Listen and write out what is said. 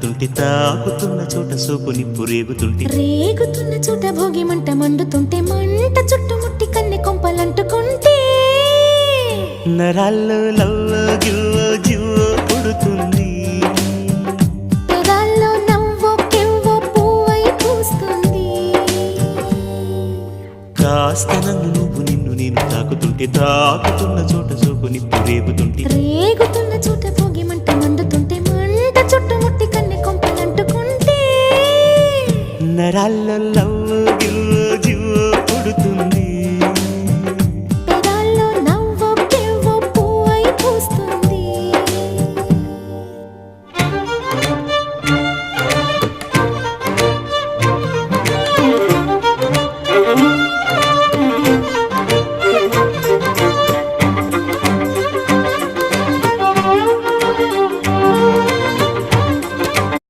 తాకుతుంటే తాకుతున్న చోట సోపు నిప్పు రేగుతుంటే రేగుతున్న చోట భోగి మంట మండుతుంటే మంట చుట్టుముట్టి కన్నె కొంపలంటుకుంటే నరాల్లో లవ్వో గివ్వో జివ్వో పుడుతుంది పెదాల్లో నవ్వో కెవ్వో పువ్వై పూస్తుంది కాస్త నన్ను నువ్వు నిన్ను నేను తాకుతుంటే తాకుతున్న చోట సోపు నిప్పు రేగుతుంటే రేగుతున్న చోట భోగి మంట మండుతుంటే మంట చుట్టుముట్టి కన్నె కొంపలంటుకుంటే నరాల్లో లవ్